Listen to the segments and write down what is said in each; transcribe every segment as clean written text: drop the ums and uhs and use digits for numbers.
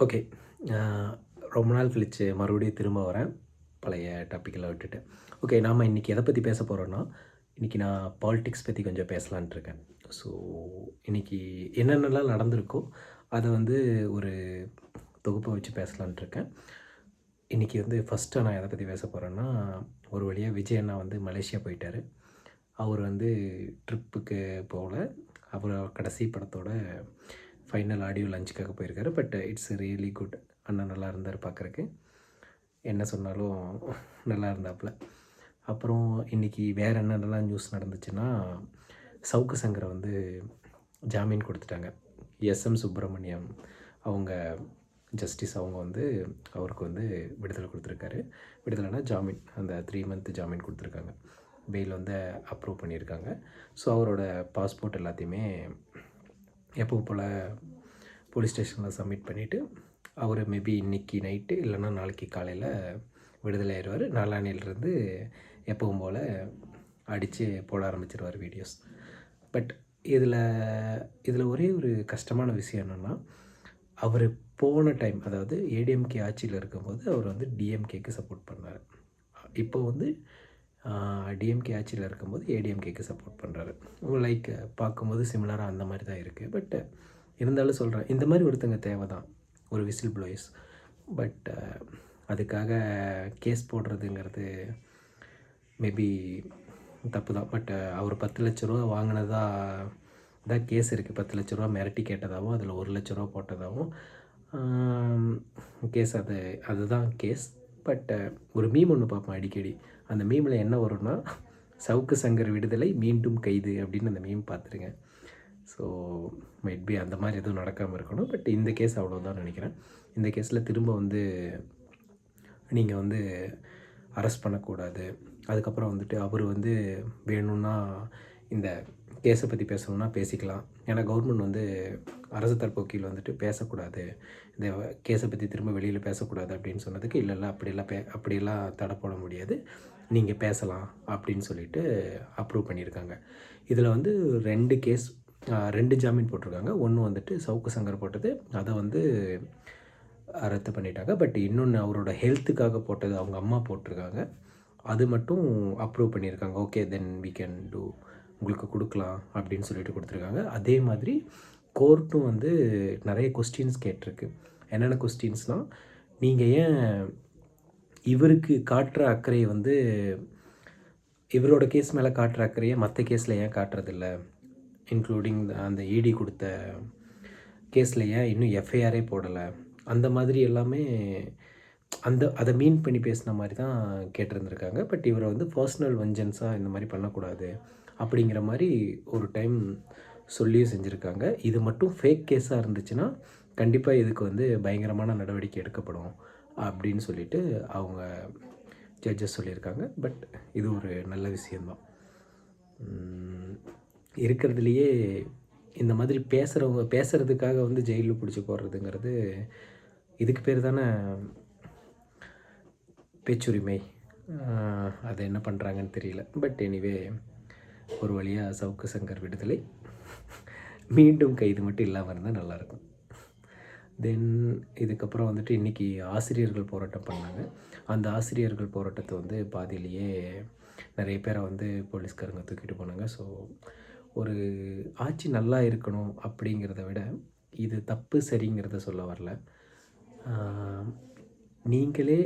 Okay. அ ரொம்ப நாள் கழிச்சு மறுபடியும் திரும்ப வரேன். பழைய டாபிக்கெல்லாம் விட்டுட்டு. ஓகே, நாம இன்னைக்கு எத பத்தி பேச போறோம்னா, இன்னைக்கு நான் பாலிடிக்ஸ் பத்தி கொஞ்சம் பேசலான்ட்டு இருக்கேன். ஸோ, இன்னைக்கு என்னென்னலாம் நடந்திருக்கோ, அத வந்து ஒரு தொகுப்பா வச்சு பேசலான்ட்டு இருக்கேன். இன்னைக்கு வந்து ஃபர்ஸ்ட்டு நான் எத பத்தி பேச போறேன்னா, ஒரு வழியா விஜய் அண்ணா வந்து மலேசியா போயிட்டாரு. அவர் வந்து ட்ரிப்புக்கு போகல. அவரு கடைசி படத்தோட ஃபைனல் ஆடியோ லான்ச்சுக்காக போயிருக்காரு. But it's really good. அண்ணா நல்லா இருந்தார் பார்க்குறக்கு. என்ன சொன்னாலும் நல்லா இருந்தாப்புல. அப்புறம் இன்றைக்கி வேறு என்னென்னலாம் நியூஸ் நடந்துச்சுன்னா, சவுக்கு சங்கரை வந்து ஜாமீன் கொடுத்துட்டாங்க. எஸ்எம் சுப்பிரமணியம் அவங்க ஜஸ்டிஸ் அவங்க வந்து அவருக்கு வந்து விடுதலை கொடுத்துருக்காரு. விடுதலைனா ஜாமீன், அந்த 3 மந்த் ஜாமீன் கொடுத்துருக்காங்க. பெயில் வந்து அப்ரூவ் பண்ணியிருக்காங்க. ஸோ அவரோட பாஸ்போர்ட் எல்லாத்தையுமே எப்பவும் போல் போலீஸ் ஸ்டேஷனில் சப்மிட் பண்ணிவிட்டு, அவர் மேபி இன்றைக்கி நைட்டு இல்லைன்னா நாளைக்கு காலையில் விடுதலை ஆயிடுவார். நாளான்னையிலிருந்து எப்பவும் போல் அடித்து போட ஆரம்பிச்சிருவார் வீடியோஸ். பட் இதில் ஒரே ஒரு கஷ்டமான விஷயம் என்னென்னா, அவர் போன டைம், அதாவது ஏடிஎம்கே ஆட்சியில் இருக்கும்போது அவர் வந்து டிஎம்கேக்கு சப்போர்ட் பண்ணார். இப்போ வந்து டிஎம்கே ஆட்சியில் இருக்கும்போது ஏடிஎம்கேக்கு சப்போர்ட் பண்ணுறாரு. லைக் பார்க்கும்போது சிமிலராக அந்த மாதிரி தான் இருக்குது. பட் இருந்தாலும் சொல்கிறேன், இந்த மாதிரி ஒருத்தங்க தேவை தான், ஒரு விசில் ப்ளோயர்ஸ். பட் அதுக்காக கேஸ் போடுறதுங்கிறது மேபி தப்பு தான். பட் அவர் 10 லட்ச ரூபா வாங்கினதா தான் கேஸ் இருக்குது. 10 லட்ச ரூபா மிரட்டி கேட்டதாகவும் அதில் 1 லட்ச ரூபா போட்டதாகவும் கேஸ். அதுதான் கேஸ். பட் ஒரு மீம் ஒன்று பார்ப்பேன் அடிக்கடி. அந்த மீமில் என்ன வரும்னா, சவுக்கு சங்கர் விடுதலை மீண்டும் கைது அப்படின்னு அந்த மீம் பார்த்துருங்க. ஸோ மைட் பி அந்த மாதிரி எதுவும் நடக்காமல் இருக்கணும். பட் இந்த கேஸ் அவ்வளோதான் நினைக்கிறேன். இந்த கேஸில் திரும்ப வந்து நீங்கள் வந்து அரெஸ்ட் பண்ணக்கூடாது. அதுக்கப்புறம் வந்துட்டு அவர் வந்து வேணும்னா இந்த கேஸை பற்றி பேசணுன்னா பேசிக்கலாம். ஏன்னா கவர்மெண்ட் வந்து அரசு தரப்பு வக்கீல் வந்துட்டு பேசக்கூடாது, இந்த கேஸை பற்றி திரும்ப வெளியில் பேசக்கூடாது அப்படின்னு சொன்னதுக்கு, இல்லை அப்படியெல்லாம் தடை போட முடியாது, நீங்கள் பேசலாம் அப்படின்னு சொல்லிட்டு அப்ரூவ் பண்ணியிருக்காங்க. இதில் வந்து 2 கேஸ், 2 ஜாமீன் போட்டிருக்காங்க. ஒன்று வந்துட்டு சவுக்கு சங்கர் போட்டது, அதை வந்து ரத்து பண்ணிட்டாங்க. பட் இன்னொன்று அவரோட ஹெல்த்துக்காக போட்டது அவங்க அம்மா போட்டிருக்காங்க. அது மட்டும் அப்ரூவ் பண்ணியிருக்காங்க. Okay, then we can do, உங்களுக்கு கொடுக்கலாம் அப்படின்னு சொல்லிட்டு கொடுத்துருக்காங்க. அதே மாதிரி கோர்ட்டும் வந்து நிறைய கொஸ்டின்ஸ் கேட்டிருக்கு. என்னென்ன கொஸ்டின்ஸ்னால், நீங்கள் ஏன் இவருக்கு காட்டுற அக்கறையை வந்து, இவரோட கேஸ் மேலே காட்டுற அக்கறையை மற்ற கேஸில் ஏன் காட்டுறதில்ல, இன்க்ளூடிங் அந்த இடி கொடுத்த கேஸில் ஏன் இன்னும் எஃப்ஐஆரே போடலை, அந்த மாதிரி எல்லாமே அதை மீன் பண்ணி பேசின மாதிரி தான் கேட்டிருந்துருக்காங்க. பட் இவரை வந்து பர்சனல் வெஞ்சன்ஸாக இந்த மாதிரி பண்ணக்கூடாது அப்படிங்கிற மாதிரி ஒரு டைம் சொல்லியும் செஞ்சுருக்காங்க. இது மட்டும் ஃபேக் கேஸாக இருந்துச்சுன்னா கண்டிப்பாக இதுக்கு வந்து பயங்கரமான நடவடிக்கை எடுக்கப்படும் அப்படின்னு சொல்லிட்டு அவங்க ஜட்ஜஸ் சொல்லியிருக்காங்க. பட் இது ஒரு நல்ல விஷயந்தான். இருக்கிறதுலையே இந்த மாதிரி பேசுகிறதுக்காக வந்து ஜெயிலில் பிடிச்சி போடுறதுங்கிறது, இதுக்கு பேர் தானே பேச்சுரிமை. அது என்ன பண்ணுறாங்கன்னு தெரியல. பட் எனிவே, ஒரு வழியாக சவுக்கு சங்கர் விடுதலை, மீண்டும் கைது மட்டும் இல்லாமல் இருந்தால் நல்லாயிருக்கும். தென் இதுக்கப்புறம் வந்துட்டு இன்றைக்கி ஆசிரியர்கள் போராட்டம் பண்ணாங்க. அந்த ஆசிரியர்கள் போராட்டத்தை வந்து பாதியிலேயே நிறைய பேரை வந்து போலீஸ்காரங்க தூக்கிட்டு போனாங்க. ஸோ ஒரு ஆட்சி நல்லா இருக்கணும் அப்படிங்கிறத விட, இது தப்பு சரிங்கிறத சொல்ல வரல. நீங்களே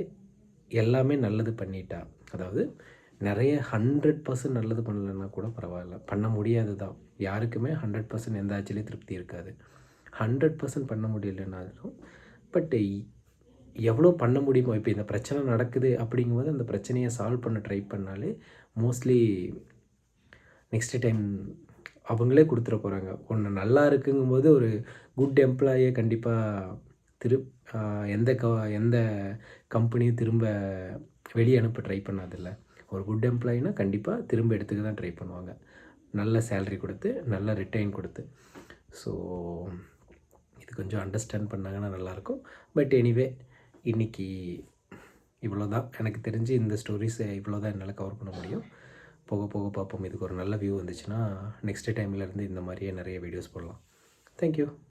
எல்லாமே நல்லது பண்ணிட்டா, அதாவது நிறைய 100% நல்லது பண்ணலைன்னா கூட பரவாயில்ல, பண்ண முடியாது தான். யாருக்குமே 100% எந்த ஆட்சியிலையும் திருப்தி இருக்காது. 100% பண்ண முடியலைன்னாலும் பட் எவ்வளோ பண்ண முடியுமோ, இப்போ இந்த பிரச்சனை நடக்குது அப்படிங்கும்போது அந்த பிரச்சனையை சால்வ் பண்ண ட்ரை பண்ணாலே மோஸ்ட்லி நெக்ஸ்ட்டு டைம் அவங்களே கொடுத்துட போகிறாங்க. ஒன்று நல்லா இருக்குங்கும்போது ஒரு குட் எம்ப்ளாயியை கண்டிப்பாக எந்த கம்பெனியும் திரும்ப வெளியே அனுப்ப ட்ரை பண்ணாதில்ல. ஒரு குட் எம்ப்ளாயினா கண்டிப்பாக திரும்ப எடுத்துக்க தான் ட்ரை பண்ணுவாங்க, நல்ல சேலரி கொடுத்து, நல்ல ரிட்டைன் கொடுத்து. ஸோ இது கொஞ்சம் அண்டர்ஸ்டாண்ட் பண்ணாங்கன்னா நல்லாயிருக்கும். பட் எனிவே, இன்றைக்கி இவ்வளோ தான் எனக்கு தெரிஞ்சு. இந்த ஸ்டோரிஸை இவ்வளோ தான் என்னால் கவர் பண்ண முடியும். போக போக பார்ப்போம். இதுக்கு ஒரு நல்ல வியூ வந்துச்சுன்னா நெக்ஸ்ட் டைம்லேருந்து இந்த மாதிரியே நிறைய வீடியோஸ் போடலாம். தேங்க்யூ.